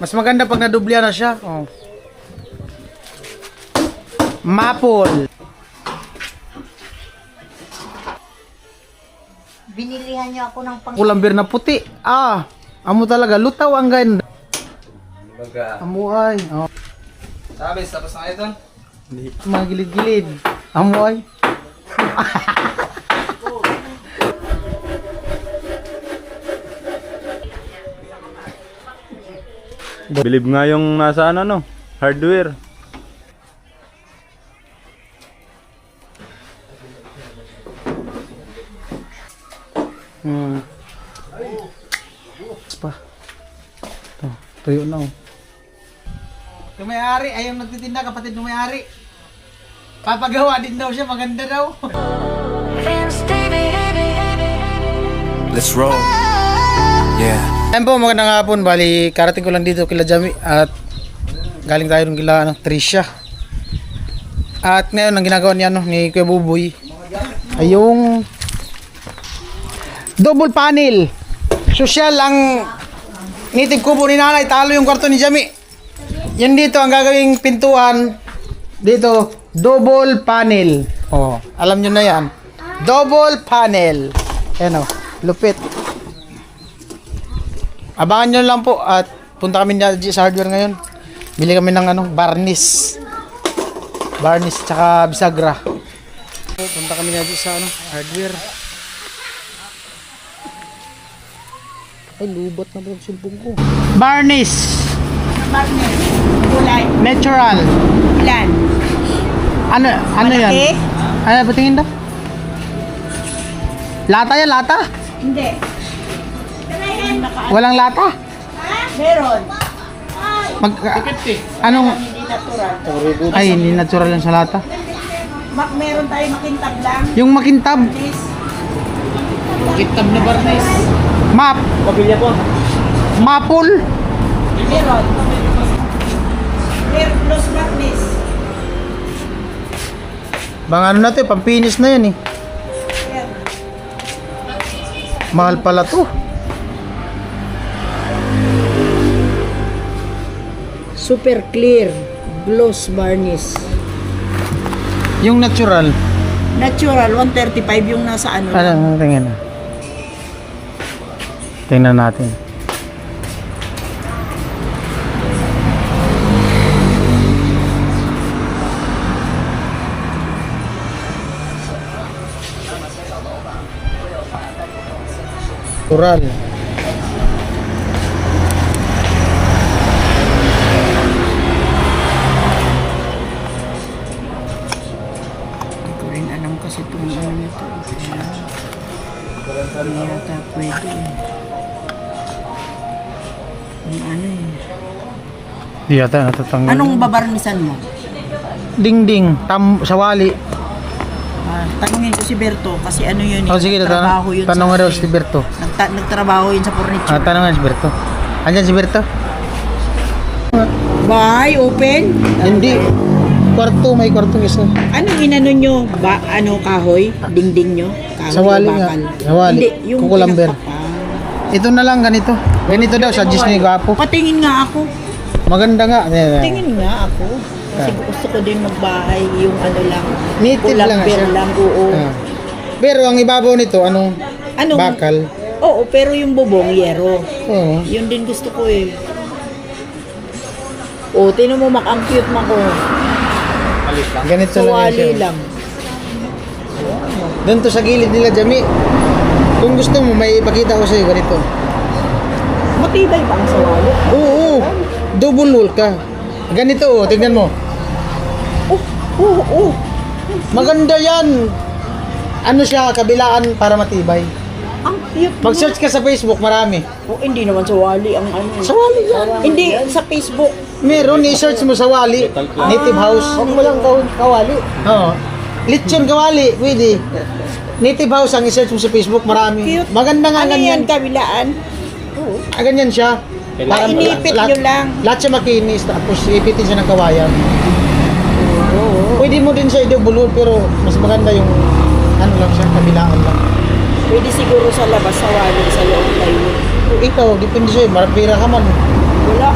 Mas maganda pag nadublihan na siya. Oh. Maple. Binilihan niyo ako ng pang... Kulambir na puti. Ah, amo talaga. Lutaw ang ganda. Baga. Amo ay. Oh. Sabi, tapos na ito. Hindi. Mga gilid-gilid. Amo ay. Bilib nga yung nasa ano no, hardware. Pa. Ito, tuyo na oh. Yung may-ari, ay yung nagtitinda, kapatid ng may-ari. Papagawa din daw siya, maganda daw. Let's roll. Yeah. Ayun po, magandang hapon. Bali, karating ko lang dito kila Jami at galing tayo nung kila Tricia. At ngayon, ang ginagawa niya ni Kuya Buboy ay yung double panel. Social ang native kubo ni nanay, talo yung kwarto ni Jami. Yan dito ang gagawing pintuan. Dito, double panel. Oh, alam nyo na yan. Double panel. Ayan o, lupit. Abangan nyo lang po at punta kami sa hardware ngayon. Bili kami ng varnish. Varnish tsaka bisagra. Punta kami sa hardware. Ay, lubat na ba yung cellphone ko? Varnish. Varnish. Kulay. Natural. Ilan? Ano yan? Malaki? Ano ba tingin daw? Lata yan, lata? Hindi. Walang lata? Meron. Anong? Hindi natural. Ay, hindi natural yan sa lata. Meron tayo makintab lang. Yung makintab. This. Makintab na barnes. Map. Pamilya po. Maple. Meron. Meron plus varnish. Bang ano na to, pampinis na yan eh. Meron. Mahal pala to. Super clear. Gloss varnish. Yung natural. Natural, 135 yung nasa ano. Ano, tingnan na. Tingnan natin. Natural. Hindi ko rin alam kasi itong ano nito. Hindi yata pwede. Yung ano eh. Di yata natatanggal. Anong babarnisan mo? Dingding, sawali. Tanungin ko si Berto kasi ano yun eh. Oh, sige, nagtrabaho yun tanong nga sa daw si Berto. nagtrabaho yun sa furniture. Tanong nga si Berto. Andyan si Berto? Bye, open? Hindi. Kwarto, may kwartong isa. Anong inano nyo? Ano, kahoy? Dingding nyo? Kahoy Sawali o nga. bakal? Sawali. Hindi, yung Kukulamber. pinagpapa. Ito na lang, ganito. Ganito daw, suggest ni Gwapo. Patingin nga ako. Maganda nga. Tingin nga ako. Kasi gusto ko din magbahay yung ano lang. Native lang kulamber siya. lang, oo. Ah. Pero ang ibabaw nito, anong bakal? Oo, pero yung bubong, yero. Oo. Yun din gusto ko eh. O, tinan mo ang cute mo ko. Ganito lang yan Sawali siya. lang. Doon to sa gilid nila, Jami. Kung gusto mo, may ipakita ko sa'yo ganito. Matibay pa ang sawali. Oo. Double wall ka. Ganito, oh, tignan mo. Oo. Maganda yan. Ano siya, kabilaan para matibay. Ang cute mo. Mag-search ka sa Facebook, marami. Oh, hindi naman sawali ang ano. Sawali yan. Hindi, sa Facebook. Meron, i-search mo sa Wali. Native house. Huwag mo lang kawali. Oo. Lechon kawali, pwede. Native house ang i-search mo sa Facebook, marami. Cute. Maganda nga Ano yan, ganyan. kabilaan? Ganyan siya. Inipit nyo lang. Lahat siya makinis, tapos ipitin siya ng kawayan. Pwede mo din siya i-double pero mas maganda yung ano lang siya, kabilaan lang. Pwede siguro sa labas sawali, sa loob tayo. Ikaw, depende sa'yo, marapira ka man. Wala.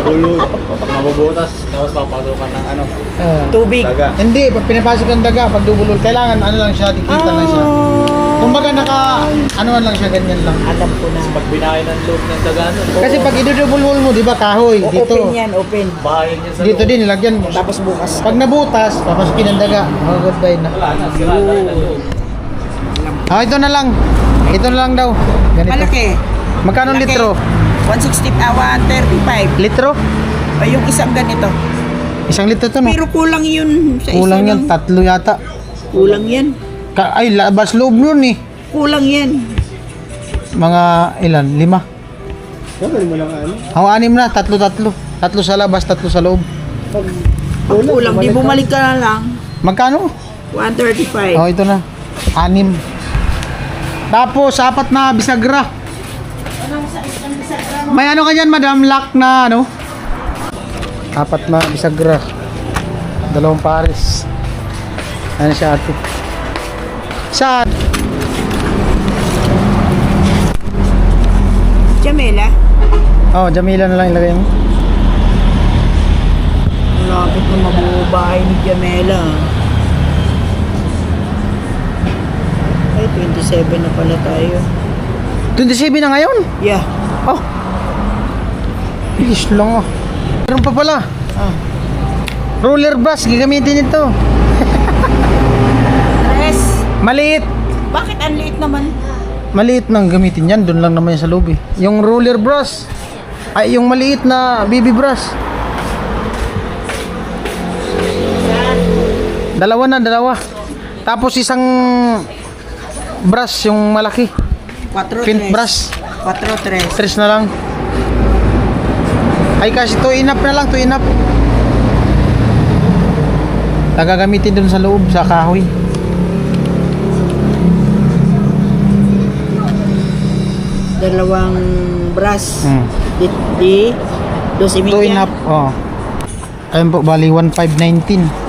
Nabulot. Pag mabubutas, tapos papasukan ng ano, Tubig. daga. Hindi, pag pinapasok ng daga, pag dubulol, kailangan ano lang siya, dikita lang siya. Kumbaga ano lang siya, ganyan lang. Alam ko na. Pag binahay ng loob ng daga nun, Kasi pag idudubulol mo, di ba kahoy, dito. Open yan, open. bahayin niya sa Dito loob. din, nilagyan mo. Tapos bukas. Pag nabutas, papasukin ng daga. Oh, goodbye na. Wala na, sira na rin ang loob. Ah, ito na lang. Ito na lang daw. Ganito. Malaki. Magkano Malaki. litro? 160, 135. Litro? O yung isang ganito. Isang litro to, no? Pero kulang yun sa Kulang isa yan, lang. tatlo yata. Kulang yan. Ay, labas loob nun eh. Kulang yan. Mga ilan? 5? Ang 6 na, tatlo. Tatlo sa labas, tatlo sa loob. Pag kulang, di bumalik ka na lang. Magkano? 135. Oh, ito na. 6. Tapos, 4 na bisagra. May ano ka dyan, madam? Lock na ano? 4 na bisagra. 2 pares. Ano siya ate? Saan? Jamela. Oh, Jamila na lang ilagay mo. Malapit na mabubahay ni Jamela. Ay, 27 na pala tayo. 27 na ngayon? Yeah. Oh. Bilis lang oh. Meron pa pala. Roller brush, gagamitin ito. Tres. Maliit. Bakit ang liit naman? Maliit nang gamitin yan, doon lang naman yan sa loob eh. Yung roller brush, ay yung maliit na BB brush. Dalawa. Tapos isang brush, yung malaki. 4, Paint brush. 4, 3. 3 na lang. Ay kasi 2 enough na lang, 2 enough. Gagamitin doon sa loob, sa kahoy. Dalawang brass. Hmm. Di 12 2 enough, oh. Ayun po, bali 1,519.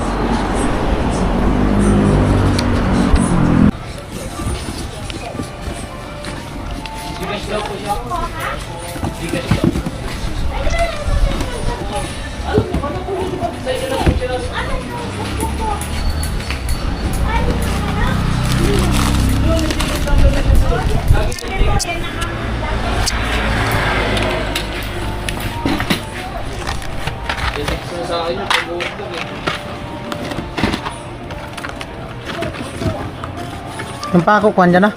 Sa akin yung pag-uwi doon eh. Yung pako, kuhan dyan na.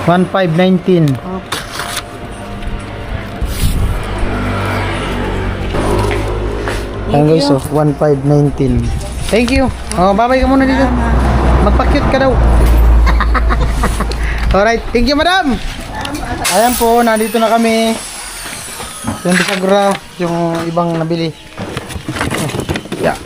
1,519. Ayan guys, oh, 1,519. Thank you. Oh, bye-bye ka muna dito. Magpa-cute ka daw. Alright, thank you madam. Ayan po, nandito na kami. Yung bisagra, yung ibang nabili. Yeah.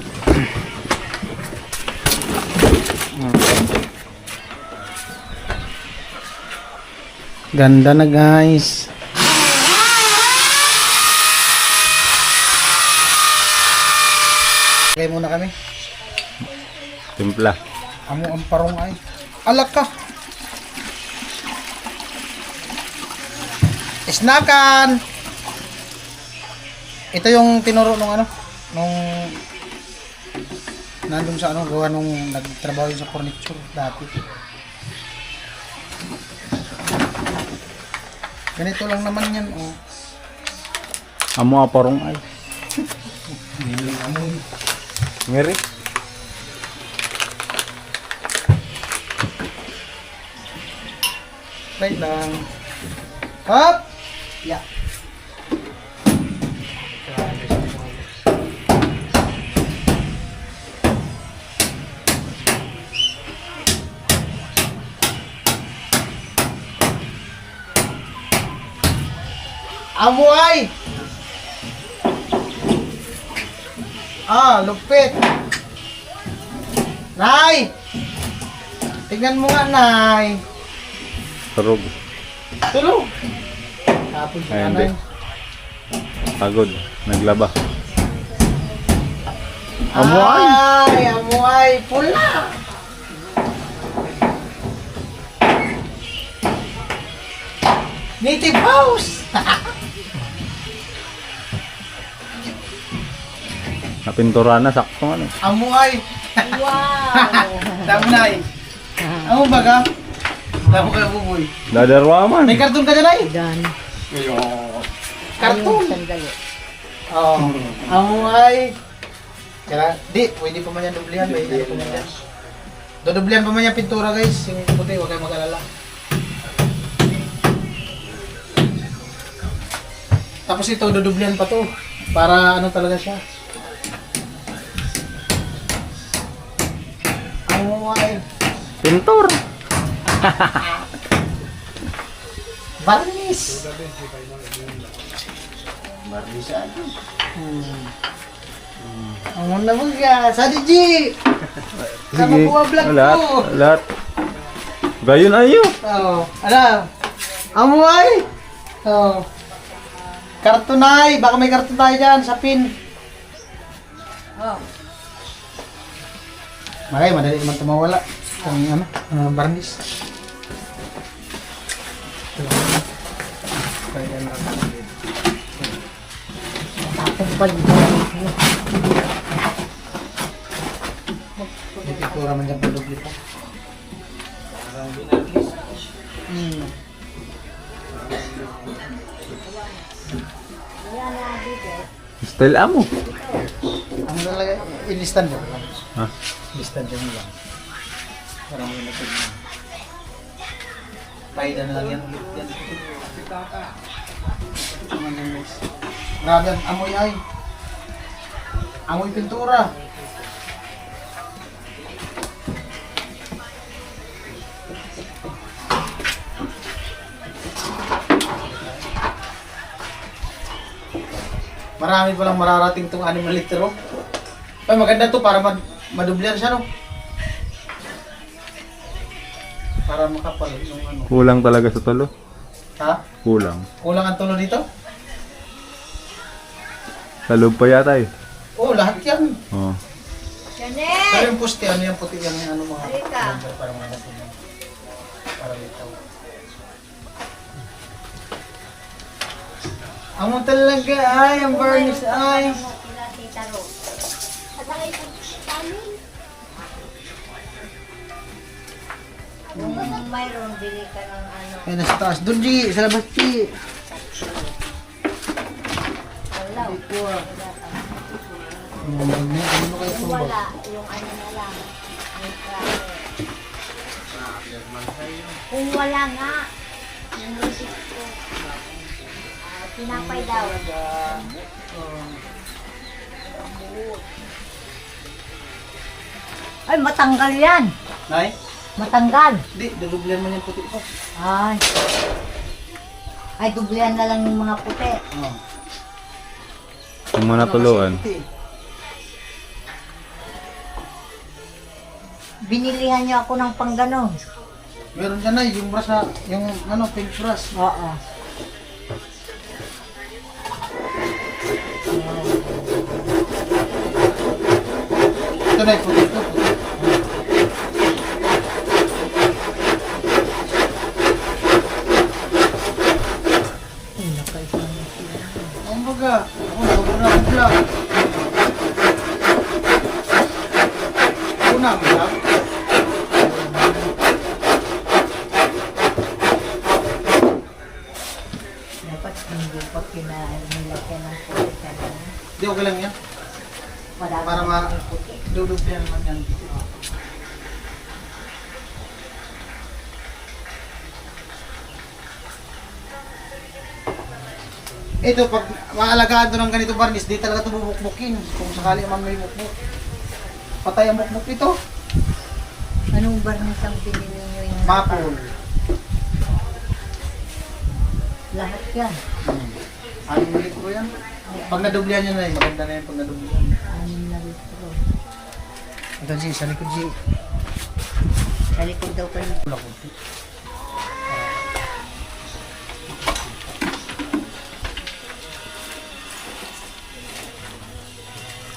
Ganda na guys. Lagay muna kami. Timpla. Amo ang parong ay. Alak ka. Snakan. Ito yung tinuro nung ano, nung nandun sa ano, gawa nung nagtrabaho yun sa furniture dati. Ganito lang naman yan, oh. Amo aparong ay. Ngeri. Right lang. Hop! Yeah. Amuay! Ah, lupit. Nay! Tignan mo nga, Nay. Turog. Tulog. Tapos Ay, yung hindi. Nay. Pagod. Naglaba. Ay, amuay. Pula. Native house! Napintura na, sakto ano. Amuay! Wow! Tama na eh. Amo ba ka? Tama ka buboy. Dadarwa man. May karton ka dyan ay? Dan. Karton! Sandali. Oo. Amuay! Kaya, di, pwede pa man yan dublihan. May hindi pa man yan. Dodoblihan pa man yung pintura guys. Yung puti, huwag kayong mag-alala. Tapos ito, dodoblihan pa to. Para ano talaga siya. Amuay! Pintor. Barnis! Barnis ano? Ang na mga, sa DJ! Sama Sige. ko ang vlog Lahat, ko! lahat. Gayon ayo. Oo. Ano? Amoy! Oo. Kartonay! Baka may karton tayo dyan sa pin. Oh. Madali naman tumawala. Ang barnis. Tapos pag May pintura man dyan palubli pa. Style amo. Ano talaga? Ilistan mo. Ha? Ilistan dyan lang. Para mo yung Paida na lang yan. Yan. Grabe ang amoy ay. Amoy pintura. Marami palang mararating tong 6 na litro. Ay, maganda to para madublihan siya, no? Para makapal yung ano. Kulang talaga sa tulo. Ha? Kulang. Kulang ang tulo dito? Sa loob pa yata eh. Oo, lahat yan. Oh. Pero yung puste, ano yung puti, yung ano mga... Halika. Para mga natuloy. Para litaw. Amo talaga ay, ang varnish ay. kung mayroon, bili ka ng ano. Ay, nasa taas. Doon, G. Sa labas, G. Wala. Dito, ah. Ano kayo Kung po ba? wala, yung ano na lang. Yung tracker. Kung wala nga, yung receipt ko. Pinapay daw. Ay, matanggal yan. Nay? Matanggal. Hindi, dalublihan mo yung puti ko. Ay. Ay, dublihan na lang yung mga puti. Oh. Yung mga natuluan. Binilihan niyo ako ng pangganon. Meron dyan na yung brush na, yung ano, pink brush. Oo. Ito na yung puti ko. Ang baga, ako nagabura akong vlog. Una ang vlog. Dapat hindi pa nilagyan ng puti ka na. Hindi, okay lang yan. Marami Para ng puti. ma-dudubyan man yan. Ito, pag maalagaan ito ng ganito varnish, di talaga ito bubukbukin. Kung sakali man may bukbuk. Patay ang bukbuk ito. Anong barnis ang pinili niyo yung Maple. lahat yan? Anong litro yan? Pag nadublihan nyo na yun, maganda na yun pag nadublihan. 6 na litro. Ito, G, sa likod, G. Sa likod daw kayo. Wala ko.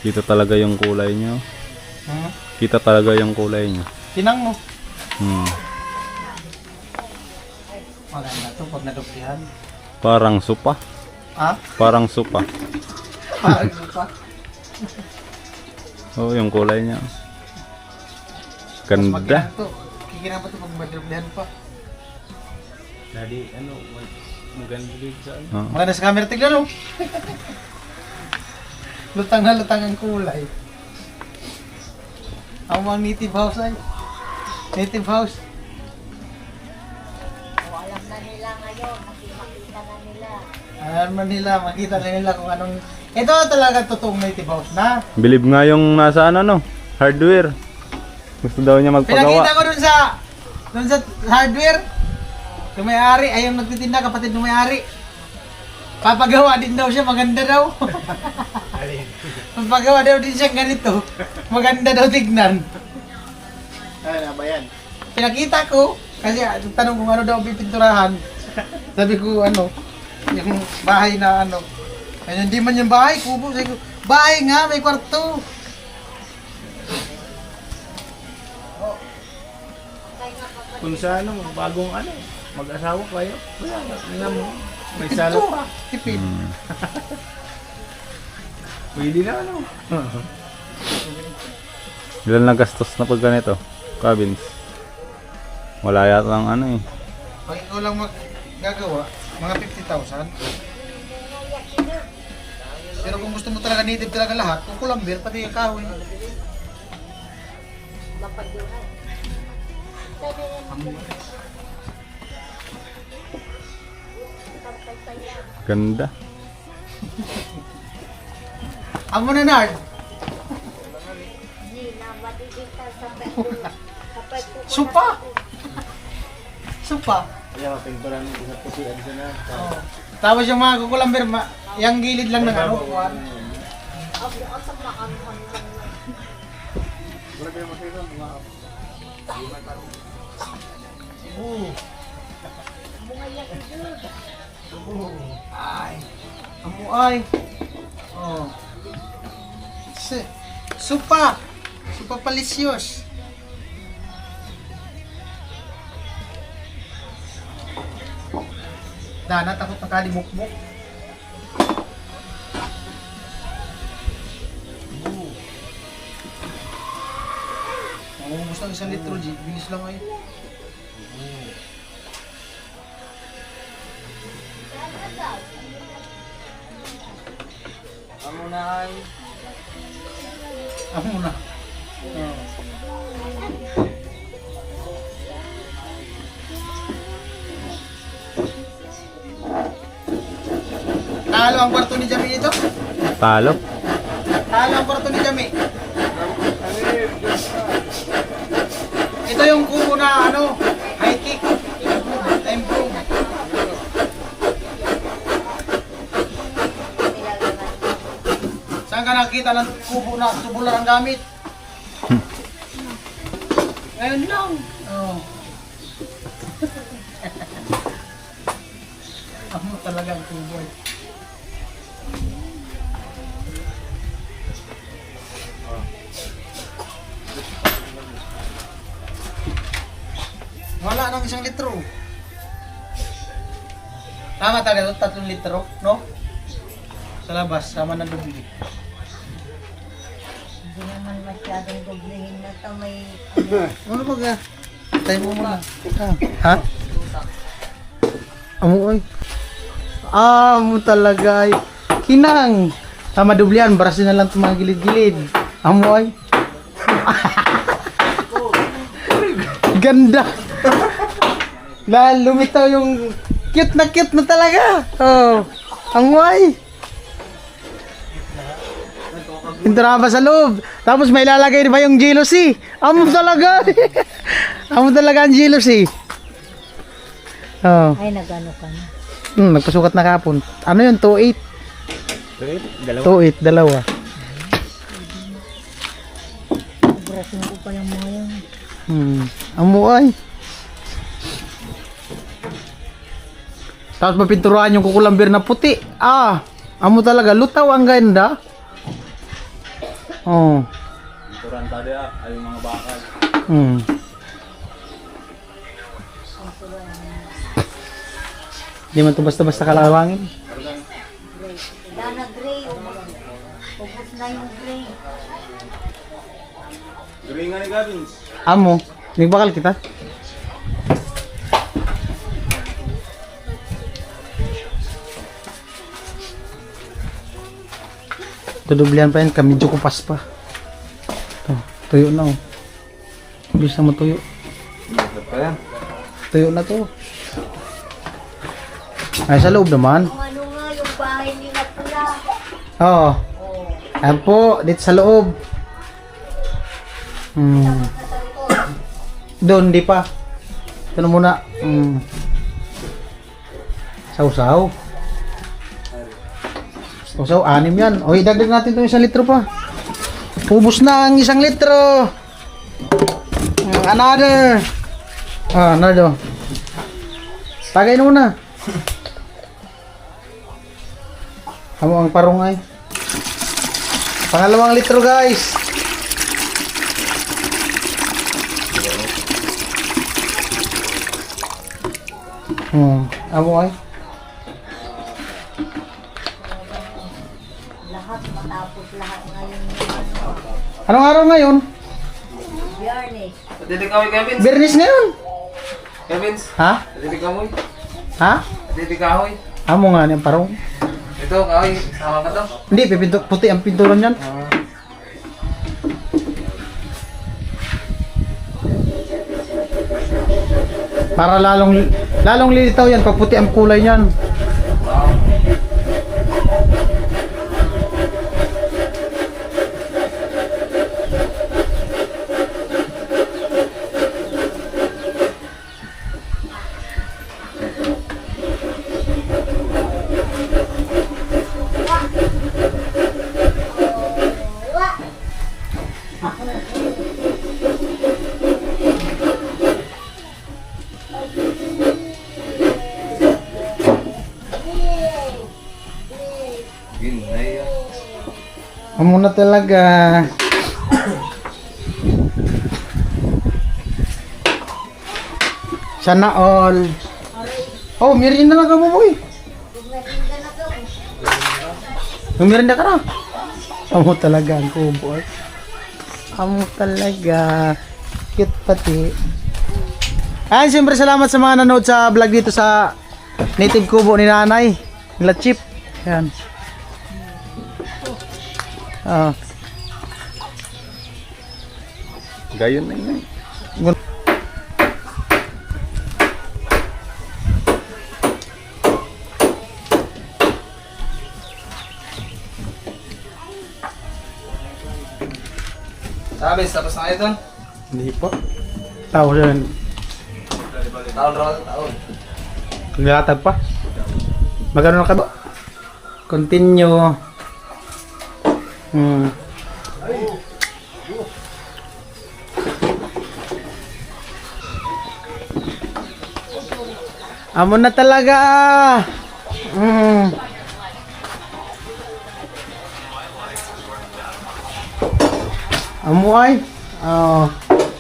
Kita talaga yung kulay niyo. Hmm? Kita talaga yung kulay niyo. Tinang mo. Hmm. Maganda to. pag naduklihan. Parang supa. Ha? Parang supa. Parang pa. Oh, yung kulay niya. Ganda. Kikinang pa ito pag naduklihan pa. Daddy, ano, maganda dito sa ano. Oh. Wala na sa camera, tignan o. Lutang na lutang ang kulay. Ang mga native house ay. Native house. Alam na nila ngayon, makita na nila. Alam na nila, makita na nila kung anong... Ito talaga totoong native house na. Bilib nga yung nasa ano no, hardware. Gusto daw niya magpagawa. Pinakita ko dun sa hardware. Yung may-ari, ay yung nagtitinda, kapatid ng may-ari. Papagawa din daw siya, maganda daw. Papagawa daw din siya ganito. Maganda daw tignan. Ay, na ba yan? Pinakita ko, kasi tanong kung ano daw pipinturahan. Sabi ko ano, yung bahay na ano. Ay, hindi man yung bahay, kubo. Sabi ko, bahay nga, may kwarto. Kung sa ano, bagong ano, mag-asawa kayo. Wala, tingnan mo. May sala. Pintura, tipid. Pwede na ano. Ilan na gastos na pag ganito? Cabins. Wala yata ng ano eh. Pag ikaw lang gagawa, mga 50,000. Pero kung gusto mo talaga native talaga lahat, kung kulambir, pati yung kahoy. Ganda. Amo na Nard. Supa. Supa. Kaya mapinturan mo sa pusian siya na. Oh. Tapos yung mga kukulambir, yung gilid lang ng ano. kuwan. Ay. Amo ay. Oh. Supa. Supa palicious. Dana, takot na kalimukmuk. Kung gusto ng 1 litro, G, bilis lang ay. Amo na ay. Amo na. Oh. Talo ang kwarto ni Jami ito. Talo. Talo ang kwarto ni Jami. Ito yung kubo na ano, high kick. Improve. Saan ka nakita ng kubo na tubular ang gamit? Ngayon lang. Oh. Amo talaga ang kubo. Wala nang 1 litro. Tama talaga ito, 3 litro, no? Sa labas, sama ng dubli. Hindi naman masyadong dublihin na ito. May Ano ba ga? Tayo mo muna. Ha? Amo ay. Amo talaga ay. Kinang. Tama dublihan, barasin na lang itong mga gilid-gilid. Amo ay. Ganda. Dahil lumitaw yung cute na talaga. Oh. Amo ay. Pinturahan pa sa loob. Tapos may lalagay pa yung jealousy. Amo talaga. Amo talaga ang jealousy. Oh. ay nagano ka na. Nagpasukat na kapon. Ano yun? 2.8? Dalawa. 2.8, dalawa. Brasin ko pa yung mga yun. Amo ay. Tapos mapinturuan yung kukulambir na puti. Ah, amo talaga. Lutaw ang ganda. Oh. Turan tadi ay mga bakal. Hindi man to basta-basta kalawangin. Dana gray. Ubus na yung gray. Gray nga ni Gavins. Amo, nagbakal kita. Dudublihan pa yan, medyo kupas pa. Ito, tuyo na oh. Bisa mo tuyo. Tuyo na to. Ay, sa loob naman. Kung ano nga yung bahay nila pula. Oo. Ayan po, dito sa loob. Doon, di pa. Ito na muna. Sausaw. Sausaw, 6 yan. O, idagdag natin itong 1 litro pa. Ubus na ang 1 litro. Another. Another. Tagay na muna. Amo ang parungay. Pangalawang litro, guys. Amo ay. Lahat matapos lahat ngayon. Anong araw ngayon? Biyernes. Dito kami, Gavins. Bernis ngayon. Gavins. Ha? Dito kami. Ha? Dito kahoy. Amo nga niyang parung. Ito, kahoy. Sama ka to. Hindi, pipinto, puti ang pinturan yan. Para lalong lilitaw yan pag puti ang kulay niyan. Amo na talaga. Sana all. Oh, merienda na ka mo, boy. Merienda ka na. Amo talaga ang kubo. Amo talaga. Cute pati. Ayan, siyempre salamat sa mga nanood sa vlog dito sa native kubo ni nanay. Nila Chip. Ayan. Gayon na yun. Sabes, tapos na kayo doon? Hindi po. Tao yan. Taon. Naglatag pa. Magano na ka ba? Continue. Amo na talaga. Amo ay.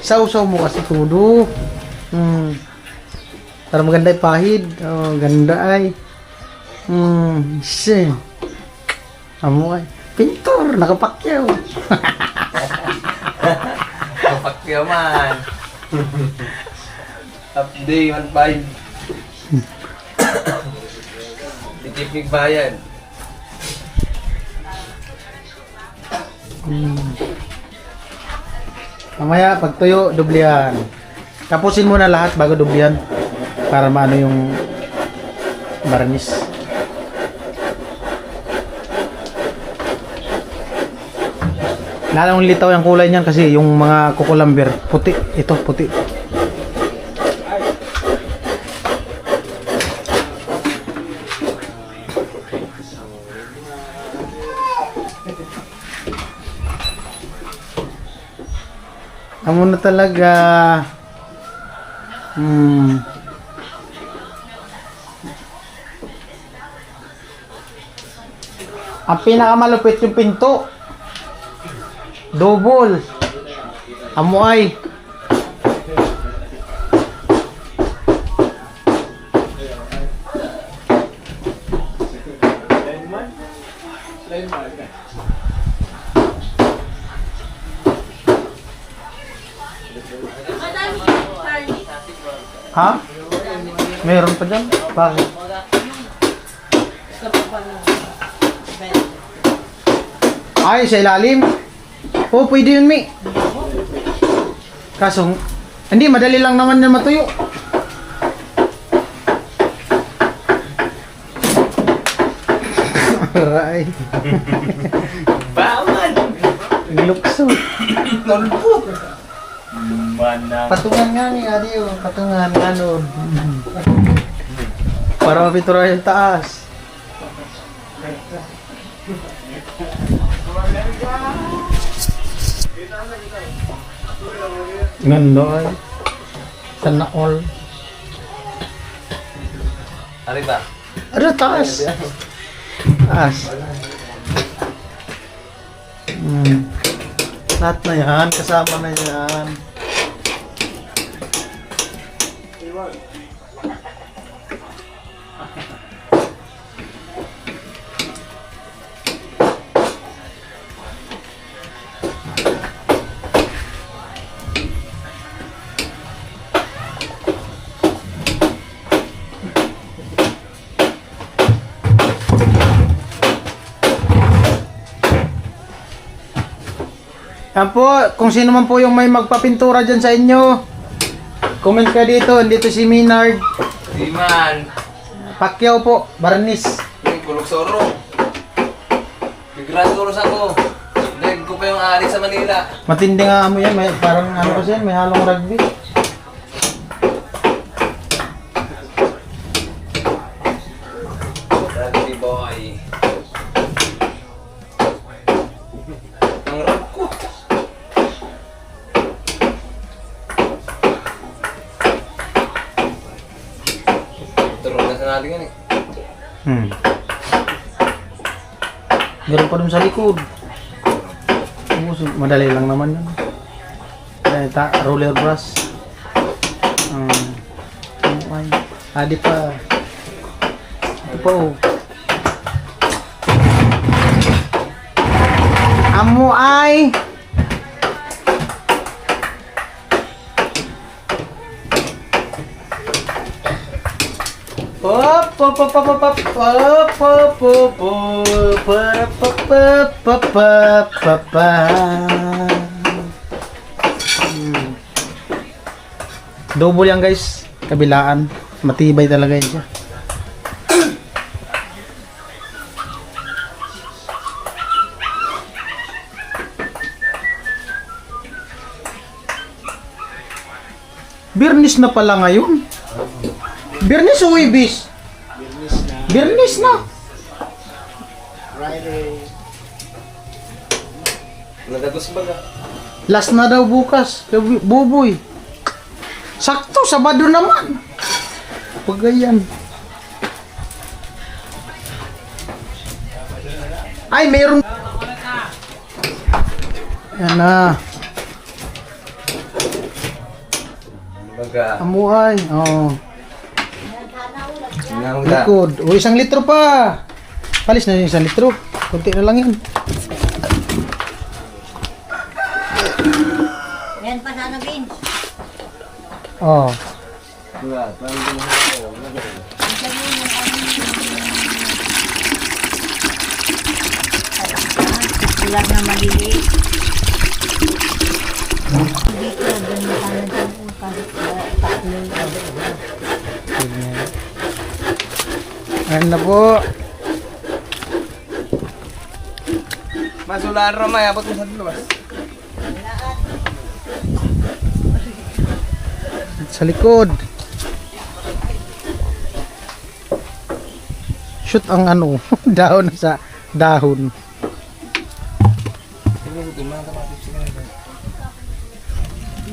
Sausaw mo kasi tudo. Para maganda yung pahid. Ganda ay. Shit. Amo ay. Pintor, nakapakyaw. Kapakyaw man. Upday 1.5. Titipig bayan. Mamaya pag tuyo, dublihan. Tapusin muna lahat bago dublihan para maano yung barnis. Lalong litaw yung kulay niyan kasi yung mga kukulamber puti. Ito puti. Amo na talaga. Ang pinakamalupit yung pinto. Double. Amo ay. Ha? Meron pa dyan? Bakit? Ay, sa ilalim? Oo, pwede yun, Mi. Kaso, hindi, madali lang naman yan matuyo. Aray. Baman! Lukso. Mana. Patungan nga ni Adi, oh. Patungan, ano. Para mapintura yung taas. Ganda ay. Sana all. Ano ba? Ano, taas. Taas. Lahat na yan, kasama na yan. Yan po, kung sino man po yung may magpapintura dyan sa inyo, comment ka dito. Dito si Minard. Di man. Pacquiao po, Barnis. Yung kulog soro. Bigran soro sa ko. Dahil ko pa yung ari sa Manila. Matindi nga mo yan, may, parang ano kasi yan, may halong rugby. Rugby boy. Ang rap ko. Turun na sa natin yan eh. Meron pa dun sa likod. Oo, madali lang naman yun. Roller brush. Ay, adi pa. Ito pa oh. Amo ay pop pop pop pop pop pop pop pop pop pop pop. Double yan guys, kabilaan. Matibay talaga yan siya. Birnis na pala ngayon. Birnis o ibis? Birnis na. Nagagos ba ka? Last na daw bukas. Buboy. Sakto, Sabado naman. Pagayan. Ay, mayroon. Yan na. Baga. Amuhay. Oh. Nangda. Likod. O, 1 litro pa. Palis na yung 1 litro. Kunti na lang yan. Yan pa sana, Vince. Oh. Ulan na maliliit. Dito, doon na sana dyan. Kahit tatlo. Ayan na po. Masulaan ramay, abot mo sa labas. Sa likod. Shoot ang ano, dahon sa dahon.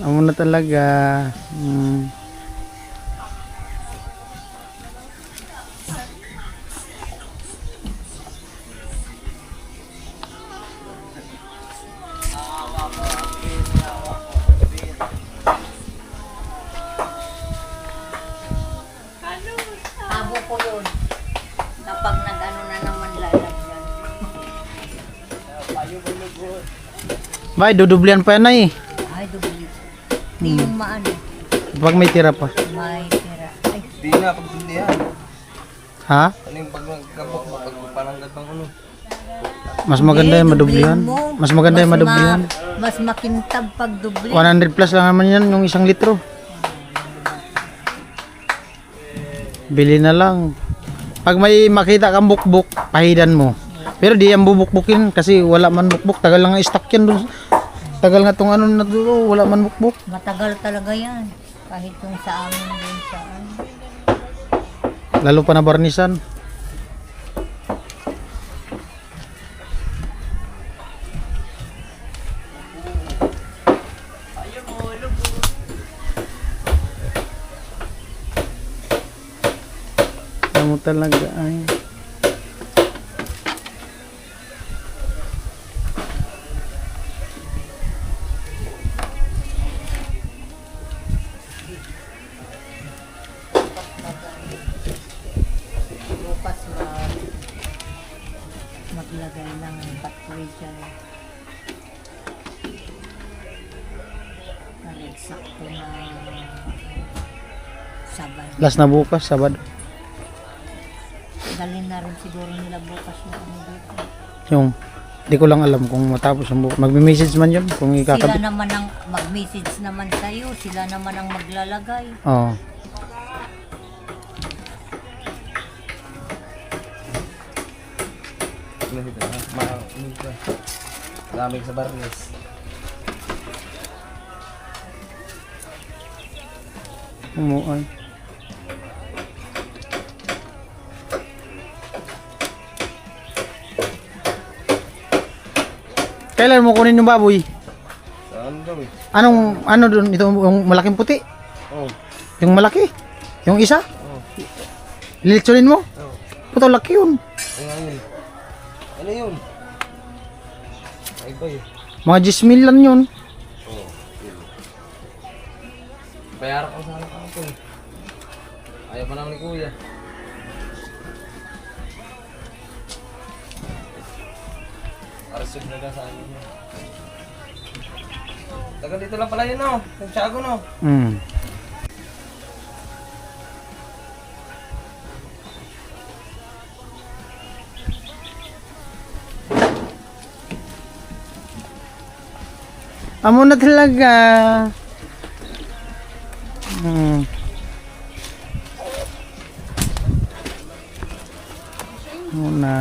Amo na talaga. Tabo ko yun. Kapag nag-ano na naman lalagyan. Bay, dudublihan pa yan ay. Ay, dubli. Hindi yung maano. Pag may tira pa. May tira. Ay, Di na, pagsundihan. Ha? Ano yung pag nagkabok, pag pananggat ng ulo. Mas maganda yung madublihan. Mas maganda yung madublihan. Mas makintab pag dubli. 100 plus lang naman yan, yung 1 litro. Bili na lang. Pag may makita kang bukbuk, pahidan mo. Pero di yan bubukbukin kasi wala man bukbuk. Tagal lang ang stock yan doon. Tagal nga tong ano na doon, wala man bukbuk. Matagal talaga yan. Kahit yung sa amin din sa ano. Lalo pa na barnisan. Ano talaga ay. Bukas maglagay ng battery dyan. Nagsakto na sabay. Last na bukas, Sabado. Dalhin na rin siguro nila bukas na ano dito. Yung, di ko lang alam kung matapos ang bukas. Magme-message man yun kung Sila ikakabit. naman ang mag-message naman sa'yo. Sila naman ang maglalagay. Oo. Lamig sa barnes. Umuay. Kailan mo kunin yung baboy? Saan daw eh? Ano doon? Ito yung malaking puti? Oo. Yung malaki? Yung isa? Oo. Lilitsunin mo? Oo. Puto, laki yun. Ay nga yun. Ano yun? Ay ba yun? Mga 10,000 lang yun. Oo. Bayaran ko sana ako eh. Ayaw pa naman ni kuya. Arsig na sa amin. Taga dito lang pala yun no. Santiago no. Hmm. Amo na talaga. Hmm. Muna.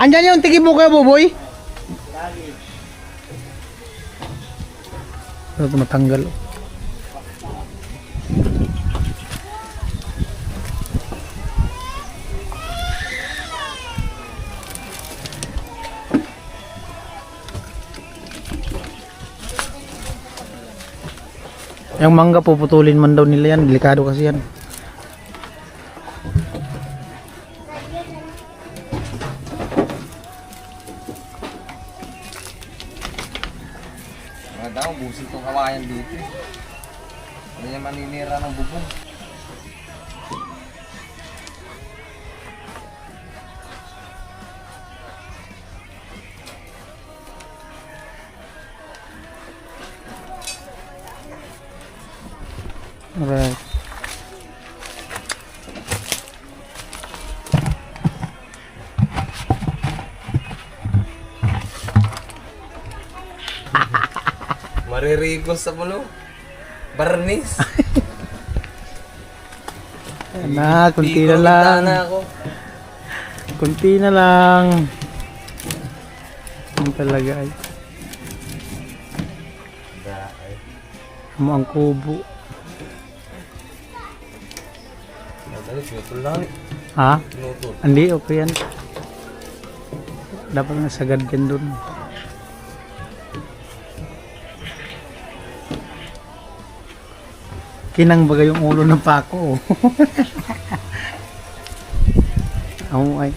Andyan yung tigi mo kayo, Boboy? Ito matanggal. Yung mangga puputulin man daw nila yan. Delikado kasi yan. Mga daw, busin itong kawayan dito eh. Hindi niya maninira ng bubong. Alright. Maririgos sa pulo. Barnis. Na, kunti na lang. Na ako. Kunti na lang. Ang talaga ay. Amo ang kubo. Dali, pinutol lang. Ha? Pinutol. Hindi, okay yan. Dapat nga sagad yan dun. Kinang baga yung ulo ng pako. Oo ay.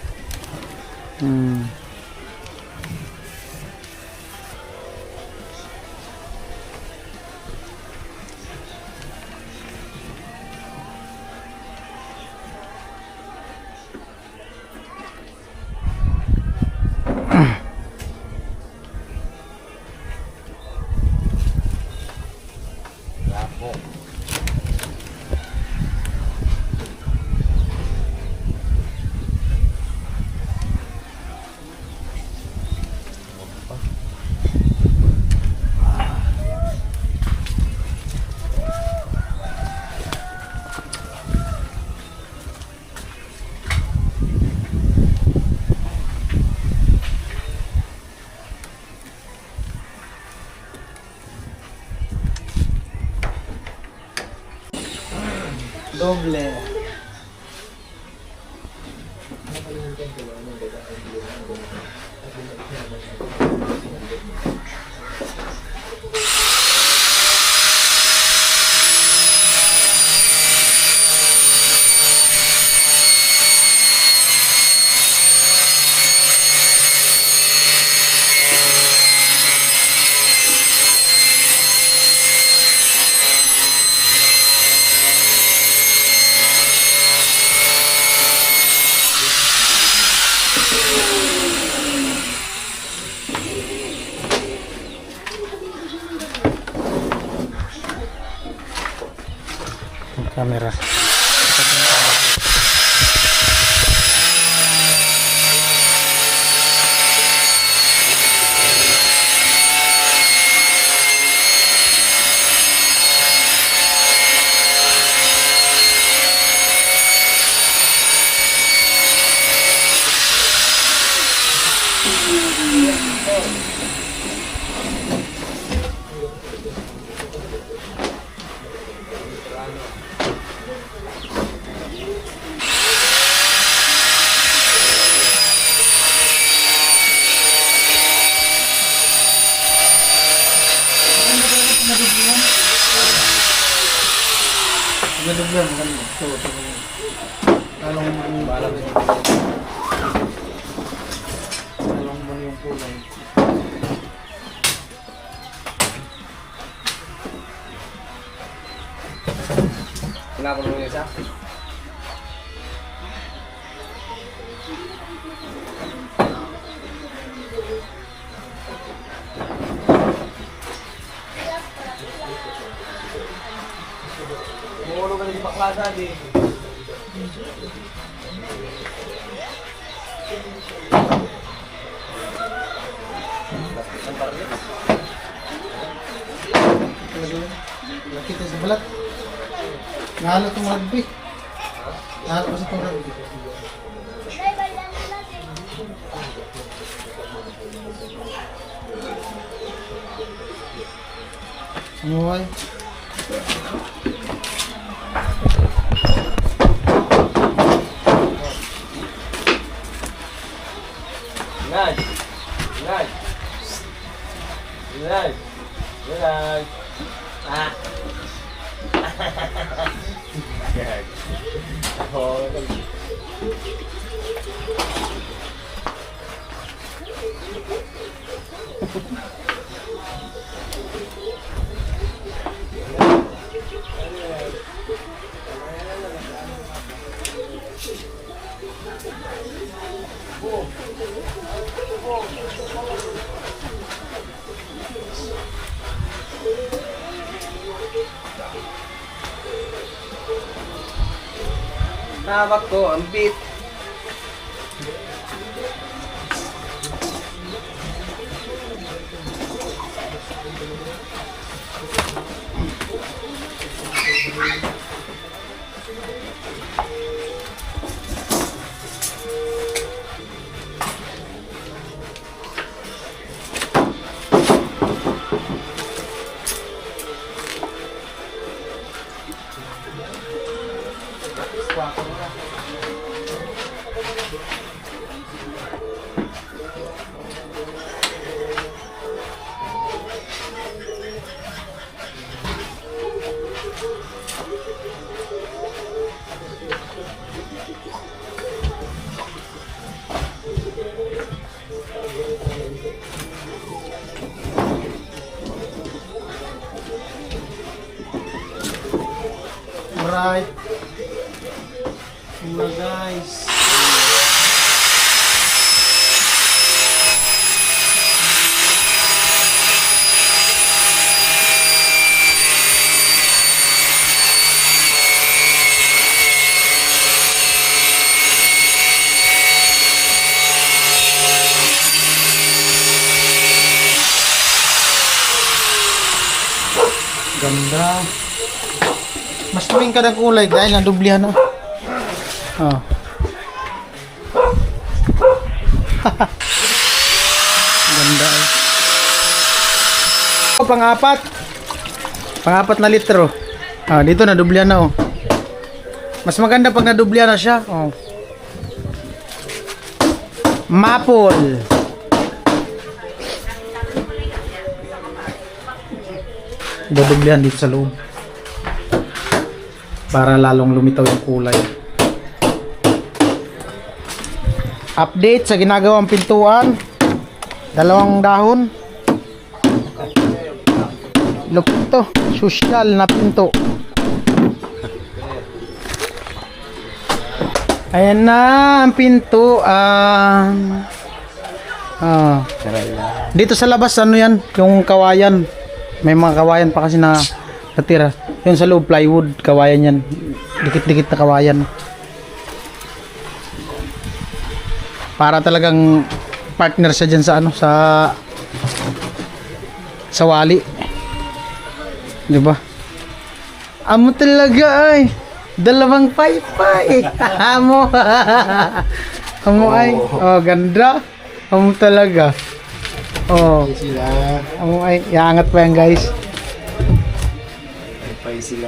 Doble. Camera. Wala ko nung isa. Mumulo ka rin sa baklasa, di. Nakita sa balat. Nahalo itong rugby. Nahalo pa sa itong rugby. Ano ay? Inay! Inay! Inay! Inay! Ah! Oh, nawak ko ang beat. Alright. Mga guys. Ganda. Mas tuming ka ng kulay dahil nadublihan na. Oh. Ganda eh. Pang-apat. Pang-apat na litro. Ah, dito nadublihan na oh. Mas maganda pag nadublihan na siya. Oh. Maple. Dudublihan dito sa loob. Para lalong lumitaw yung kulay. Update sa ginagawang pintuan. 2 dahon. Lupit to. Social na pinto. Ayan na ang pintuan. Dito sa labas ano yan? Yung kawayan. May mga kawayan pa kasi na natira. Yung sa loob plywood, kawayan yan. Dikit-dikit na kawayan. Para talagang partner siya dyan sa ano, sa wali. Di ba? Amo talaga ay. 2 paypay. Amo. Amo ay. Oh, ganda. Amo talaga. Oh. Sila. Amo ay. Iangat pa yan guys. Pay sila.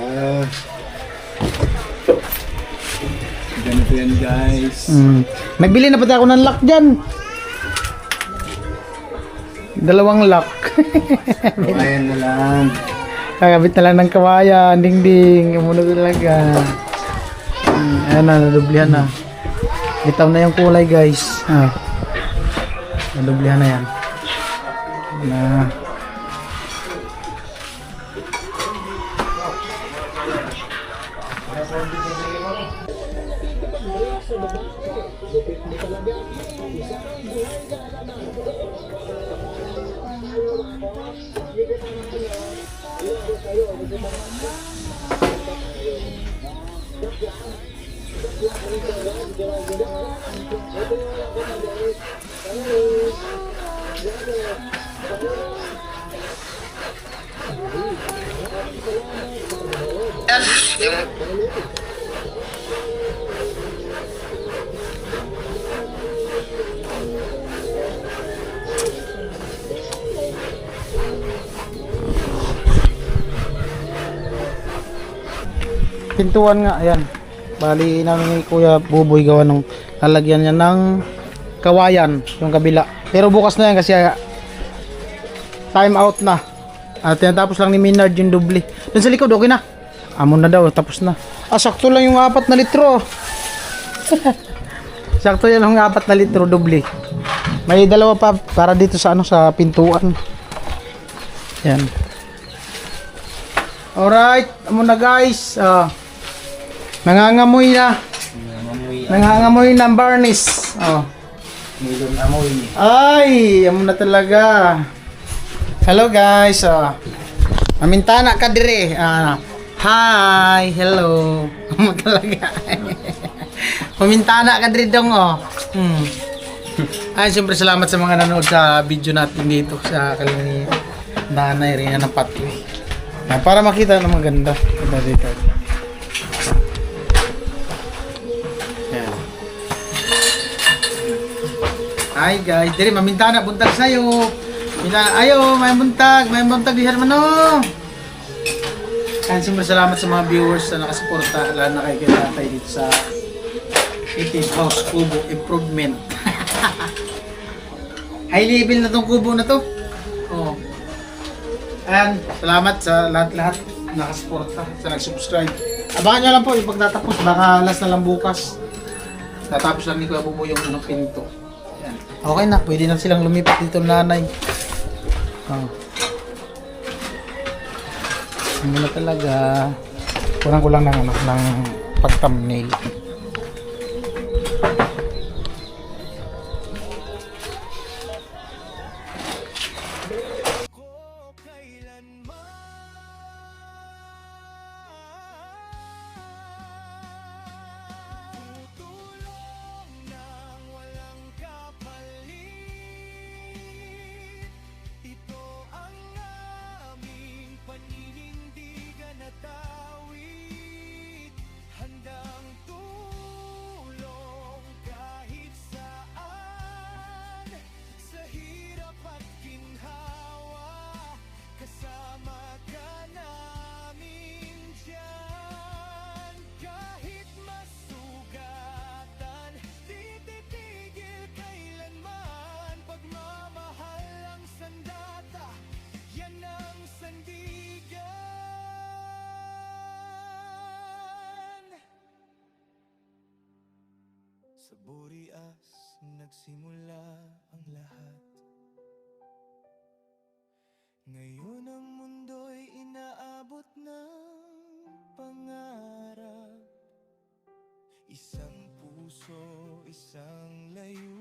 Ganito yan guys. Nagbili na pati ako ng lock dyan. 2 lock. Ayan na lang. Kakabit na lang ng kawayan. Ding-ding. Muna talaga. Ayan na. Nadublihan na. Bitaw na yung kulay guys. Nadublihan na yan. Na. Pintuan nga, ayan. Bali namin ni Kuya Buboy gawa ng lalagyan niya ng kawayan yung kabila. Pero bukas na yan kasi time out na. At tinatapos lang ni Minard yung dubli. Dun sa likod, okay na. Amon na daw, tapos na. Sakto lang yung 4 na litro. Sakto yan yung 4 na litro dubli. May 2 pa para dito sa ano sa pintuan. Yan. Alright, amon na guys. Nangangamoy na. Nangangamoy ng varnish. Ay, amon na talaga. Hello guys. Mamintana ka dire. Hi, hello. Amon talaga. Mamintana ka dire dong Ay, siyempre salamat sa mga nanood sa video natin dito sa kanilang nanay rin ng Patwi. Para makita na maganda. Ganda dito. Yan. Hi guys, dire mamintana buntag sayo. Mintana ayo, may buntag di hermano. And siyempre salamat sa mga viewers na nakasuporta lalo na kay Tatay dito sa 18 House Kubo Improvement. High level na tong kubo na to. Oh. And salamat sa lahat-lahat nakasuporta, sa nag-subscribe. Abangan nyo lang po yung pagtatapos, baka last na lang bukas. Tatapos lang ni Kuya Buboy yung unang pinto. Ayan. Okay na, pwede na silang lumipat dito nanay. Hindi na talaga. Kulang-kulang ng pag-thumbnail. Handang Sa Burias nagsimula ang lahat. Ngayon ang mundo'y inaabot ng pangarap. Isang puso, isang layunin.